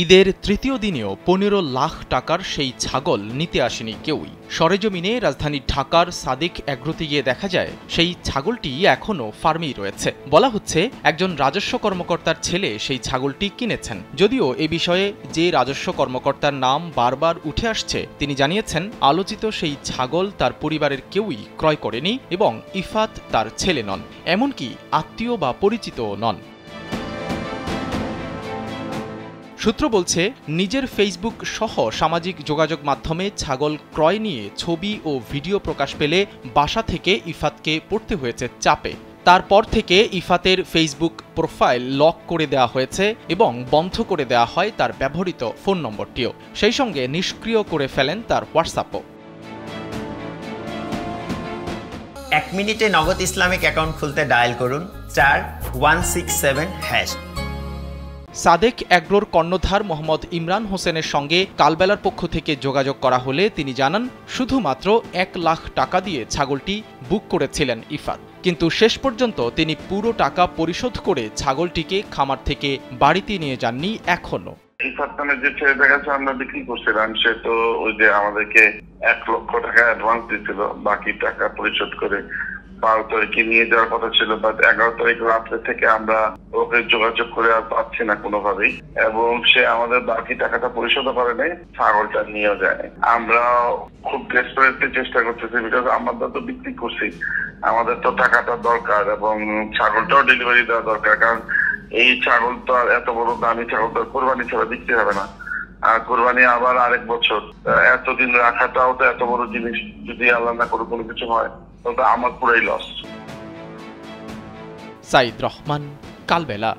ঈদের তৃতীয় দিনেও ১৫ লাখ টাকার সেই ছাগল নিতে আসেনি কেউই। সরেজমিনে রাজধানী ঢাকার সাদিক এগ্রোতে গিয়ে দেখা যায় সেই ছাগলটি এখনও ফার্মেই রয়েছে। বলা হচ্ছে একজন রাজস্ব কর্মকর্তার ছেলে সেই ছাগলটি কিনেছেন। যদিও এ বিষয়ে যে রাজস্ব কর্মকর্তার নাম বারবার উঠে আসছে তিনি জানিয়েছেন আলোচিত সেই ছাগল তার পরিবারের কেউই ক্রয় করেনি এবং ইফাত তার ছেলে নন, এমনকি আত্মীয় বা পরিচিতও নন। সূত্র বলছে নিজের ফেসবুক সহ সামাজিক যোগাযোগ মাধ্যমে ছাগল ক্রয় নিয়ে ছবি ও ভিডিও প্রকাশ পেলে বাসা থেকে ইফাতকে পড়তে হয়েছে চাপে। তারপর থেকে ইফাতের ফেসবুক প্রোফাইল লক করে দেওয়া হয়েছে এবং বন্ধ করে দেওয়া হয় তার ব্যবহৃত ফোন নম্বরটিও। সেই সঙ্গে নিষ্ক্রিয় করে ফেলেন তার হোয়াটসঅ্যাপও। 1 মিনিটে নগদ ইসলামিক অ্যাকাউন্ট খুলতে ডায়াল করুন *167#। সাদেক এগ্রোর কর্ণধার মোহাম্মদ ইমরান হোসেনের সঙ্গে কালবেলার পক্ষ থেকে যোগাযোগ করা হলে তিনি জানান শুধুমাত্র 1 লাখ টাকা দিয়ে ছাগলটি বুক করেছিলেন ইফাত, কিন্তু শেষ পর্যন্ত তিনি পুরো টাকা পরিশোধ করে ছাগলটিকে খামার থেকে বাড়িতে নিয়ে যাননি এখনো। ইফাত নামের যে ছেলেটার কাছে আমরা বিক্রি করছিলাম সে তো ওই যে আমাদেরকে 1 লক্ষ টাকা অ্যাডভান্স দিয়েছিল, বাকি টাকা পরিশোধ করে 12 তারিখে নিয়ে যাওয়ার কথা ছিল, বাট 11 তারিখ রাত্রে থেকে আমরা ওকে যোগাযোগ করে আর পাচ্ছি না কোনোভাবেই, এবং সে আমাদের বাকি টাকাটা পরিশোধ করে নাই, ছাগলটা নিয়েও যায়। আমরা খুব ডেসপারেটলি চেষ্টা করতেছি, বিকজ আমরা তো বিক্রি করছি, আমাদের তো টাকাটা দরকার এবং ছাগলটাও ডেলিভারি দেওয়া দরকার, কারণ এই ছাগল তো আর এত বড় দামি ছাগল তো কোরবানি ছাড়া বিক্রি হবে না, আর কোরবানি আবার আরেক বছর, এতদিন রাখাটাও তো এত বড় জিনিস, যদি আল্লাহ না করে কোনো কিছু হয় তাহলে আমার পুরাই লস। সাইদ রহমান, কালবেলা।